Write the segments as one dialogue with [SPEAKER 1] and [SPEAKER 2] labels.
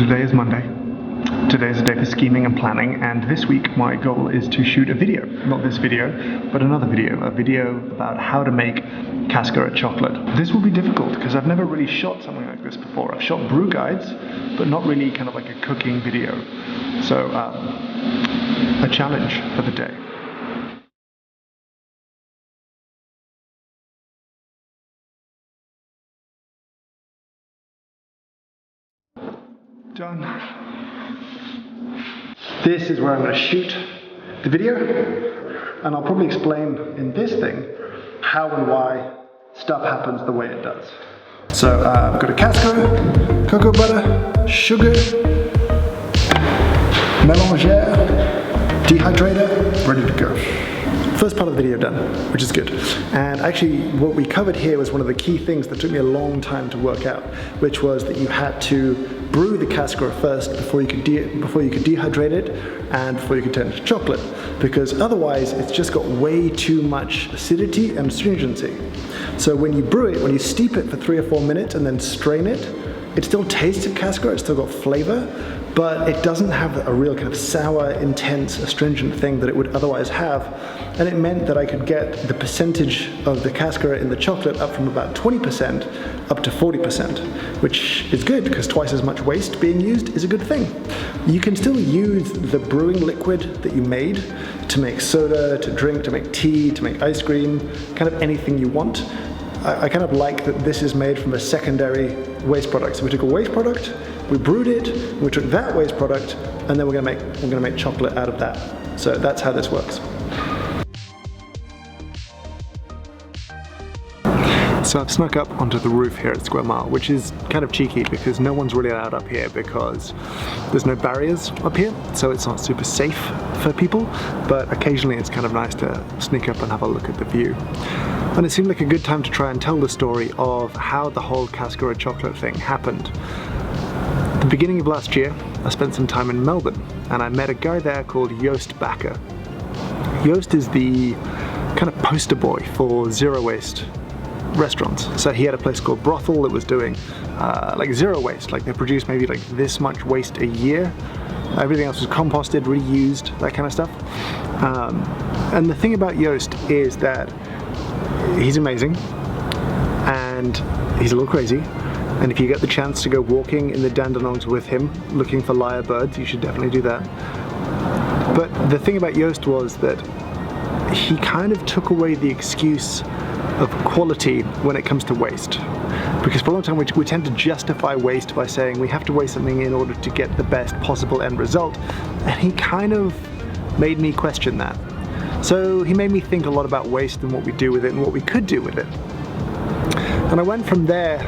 [SPEAKER 1] today is Monday. Today is a day for scheming and planning, and this week my goal is to shoot a video. Not this video, but another video. A video about how to make Cascara chocolate. This will be difficult because I've never really shot something like this before. I've shot brew guides, but not really kind of like a cooking video. So, a challenge for the day. Done. This is where I'm going to shoot the video, and I'll probably explain in this thing how and why stuff happens the way it does. So I've got a Cascara, cocoa butter, sugar, mélangeur, dehydrator, ready to go. First part of the video done, which is good. And actually what we covered here was one of the key things that took me a long time to work out, which was that you had to brew the Cascara first before you could dehydrate it and before you could turn it to chocolate, because otherwise it's just got way too much acidity and astringency. So when you brew it, when you steep it for 3 or 4 minutes and then strain it, it still tastes of Cascara, it's still got flavor, but it doesn't have a real kind of sour, intense, astringent thing that it would otherwise have. And it meant that I could get the percentage of the Cascara in the chocolate up from about 20% up to 40%, which is good because twice as much waste being used is a good thing. You can still use the brewing liquid that you made to make soda, to drink, to make tea, to make ice cream, kind of anything you want. I kind of like that this is made from a secondary waste product. So we took a waste product, we brewed it, we took that waste product, and then we're gonna make chocolate out of that. So that's how this works. So I've snuck up onto the roof here at Square Mile, which is kind of cheeky because no one's really allowed up here because there's no barriers up here, so it's not super safe for people, but occasionally it's kind of nice to sneak up and have a look at the view. And it seemed like a good time to try and tell the story of how the whole Cascara chocolate thing happened. At the beginning of last year, I spent some time in Melbourne, and I met a guy there called Joost Bakker. Joost is the kind of poster boy for zero waste restaurants. So he had a place called Brothel that was doing like zero waste, like they produced maybe like this much waste a year. Everything else was composted, reused, that kind of stuff. And the thing about Joost is that he's amazing and he's a little crazy, and if you get the chance to go walking in the Dandenongs with him looking for lyrebirds, you should definitely do that. But the thing about Joost was that he kind of took away the excuse of quality when it comes to waste, because for a long time we tend to justify waste by saying we have to waste something in order to get the best possible end result, and he kind of made me question that. So he made me think a lot about waste and what we do with it and what we could do with it. And I went from there.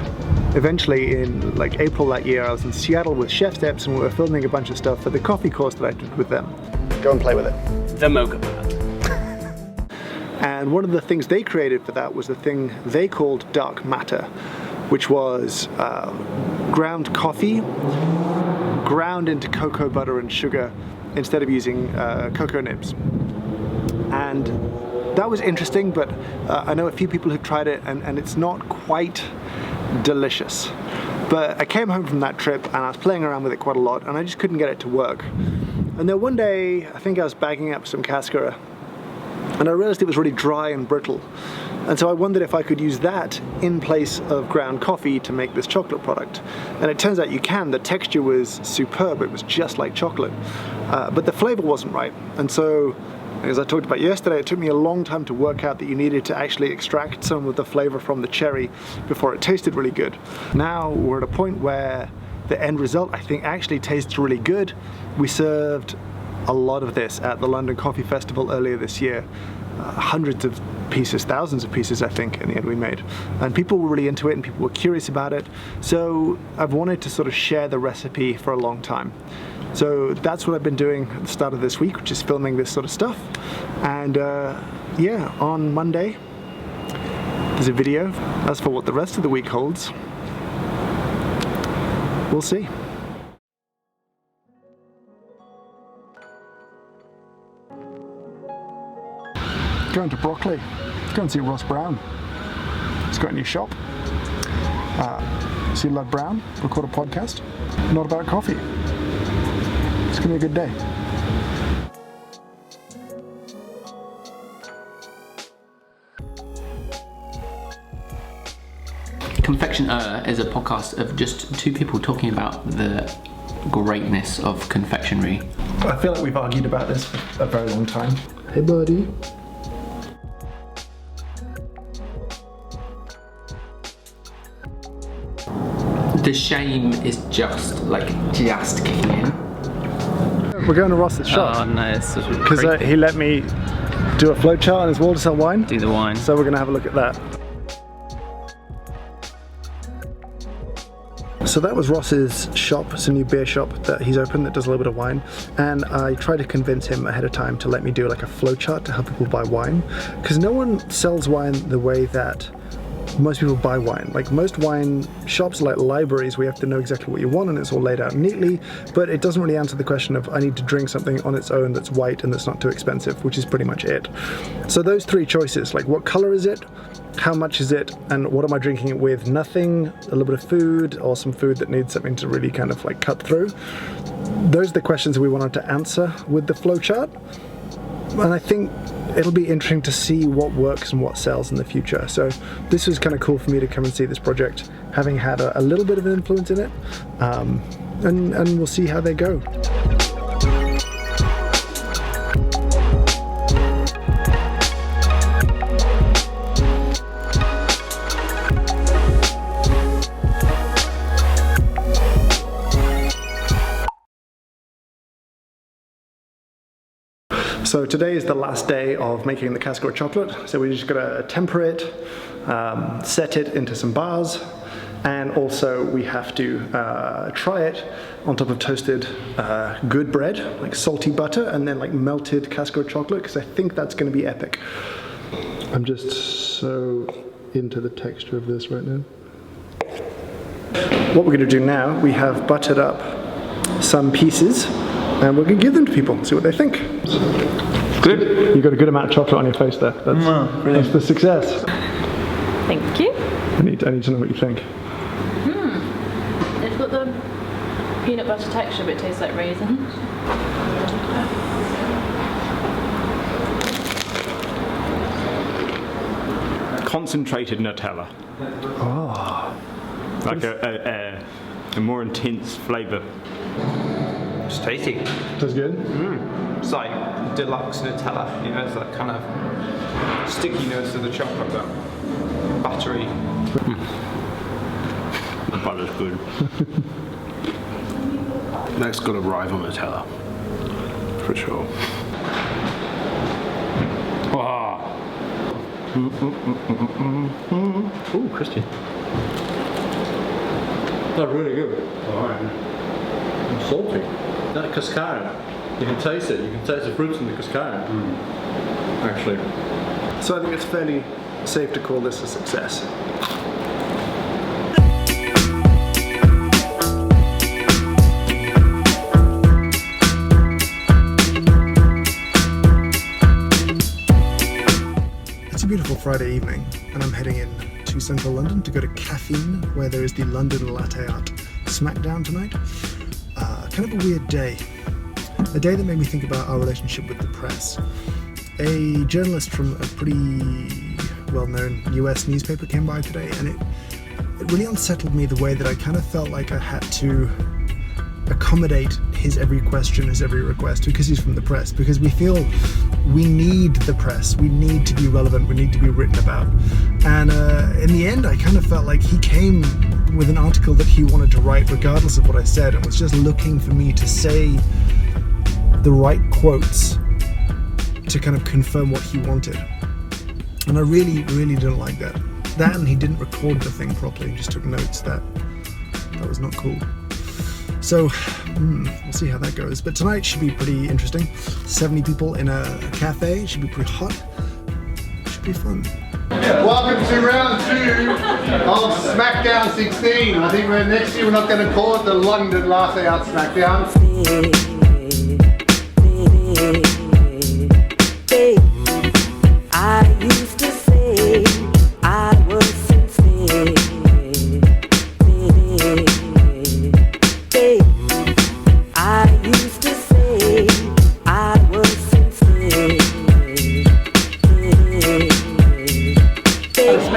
[SPEAKER 1] Eventually in like April that year, I was in Seattle with Chef Steps and we were filming a bunch of stuff for the coffee course that I did with them. Go and play with it.
[SPEAKER 2] The mocha pad.
[SPEAKER 1] And one of the things they created for that was the thing they called dark matter, which was ground coffee ground into cocoa butter and sugar instead of using cocoa nibs. And that was interesting, but I know a few people who've tried it and it's not quite delicious. But I came home from that trip and I was playing around with it quite a lot and I just couldn't get it to work. And then one day, I think I was bagging up some Cascara and I realized it was really dry and brittle. And so I wondered if I could use that in place of ground coffee to make this chocolate product. And it turns out you can. The texture was superb, it was just like chocolate. But the flavor wasn't right. And so, as I talked about yesterday, it took me a long time to work out that you needed to actually extract some of the flavor from the cherry before it tasted really good. Now we're at a point where the end result, I think, actually tastes really good. We served a lot of this at the London Coffee Festival earlier this year. Hundreds of pieces, thousands of pieces I think in the end we made. And people were really into it and people were curious about it. So I've wanted to sort of share the recipe for a long time. So that's what I've been doing at the start of this week, which is filming this sort of stuff. And yeah, on Monday, there's a video. As for what the rest of the week holds, we'll see. Going to Broccoli. Let's go and see Ross Brown. He's got a new shop. See Love Brown, record a podcast. not about coffee. It's gonna be a good day.
[SPEAKER 2] Confection is a podcast of just two people talking about the greatness of confectionery.
[SPEAKER 1] I feel like we've argued about this for a very long time. Hey buddy.
[SPEAKER 2] The shame is just kicking in.
[SPEAKER 1] We're going to Ross's shop.
[SPEAKER 2] Oh nice.
[SPEAKER 1] Because he let me do a flowchart on his wall to sell wine.
[SPEAKER 2] Do the wine.
[SPEAKER 1] So we're going to have a look at that. So that was Ross's shop. It's a new beer shop that he's opened that does a little bit of wine. And I tried to convince him ahead of time to let me do like a flowchart to help people buy wine. Because no one sells wine the way that most people buy wine. Like most wine shops, like libraries, we have to know exactly what you want and it's all laid out neatly, but it doesn't really answer the question of I need to drink something on its own that's white and that's not too expensive, which is pretty much it. So those three choices, like what color is it, how much is it, and what am I drinking it with? Nothing, a little bit of food, or some food that needs something to really kind of like cut through. Those are the questions we wanted to answer with the flowchart. And I think it'll be interesting to see what works and what sells in the future. So this was kind of cool for me to come and see this project, having had a little bit of an influence in it, and we'll see how they go. So today is the last day of making the Cascara chocolate. So we just gotta temper it, set it into some bars, and also we have to try it on top of toasted good bread, like salty butter, and then like melted Cascara chocolate, because I think that's gonna be epic. I'm just so into the texture of this right now. What we're gonna do now, we have buttered up some pieces, and we're gonna give them to people, see what they think. Good. You got a good amount of chocolate on your face there. That's the success.
[SPEAKER 3] Thank you.
[SPEAKER 1] I need to know what you think.
[SPEAKER 3] It's got the peanut butter texture, but it tastes like raisins.
[SPEAKER 4] Concentrated Nutella.
[SPEAKER 1] Oh.
[SPEAKER 4] Like a more intense flavour.
[SPEAKER 5] It's tasty.
[SPEAKER 1] Tastes good?
[SPEAKER 5] It's like deluxe Nutella, you know, it's that kind of stickiness of the chocolate, but buttery.
[SPEAKER 4] The butter's good.
[SPEAKER 6] That's got a rival Nutella, for sure.
[SPEAKER 4] Wow.
[SPEAKER 5] Ooh, crispy.
[SPEAKER 7] That's really good. It's salty. That Cascara, you can taste it. You can taste the fruits in the Cascara. Actually.
[SPEAKER 1] So I think it's fairly safe to call this a success. It's a beautiful Friday evening, and I'm heading in to central London to go to Caffeine, where there is the London Latte Art Smackdown tonight. Kind of a weird day. A day that made me think about our relationship with the press. A journalist from a pretty well-known US newspaper came by today, and it really unsettled me the way that I kind of felt like I had to accommodate his every question, his every request, because he's from the press, because we feel we need the press, we need to be relevant, we need to be written about. And in the end, I kind of felt like he came with an article that he wanted to write regardless of what I said, and was just looking for me to say the right quotes to kind of confirm what he wanted. And I really, really didn't like that. That, and he didn't record the thing properly, he just took notes. That was not cool. So, we'll see how that goes. But tonight should be pretty interesting. 70 people in a cafe, should be pretty hot. Should be fun.
[SPEAKER 8] Welcome to round 2 of Smackdown 16. I think next year we're not going to call it the London Latte Art Smackdown.
[SPEAKER 9] I used to say I was sincere.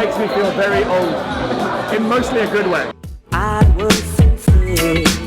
[SPEAKER 1] makes me feel very old, in mostly a good way.
[SPEAKER 9] I was sincere.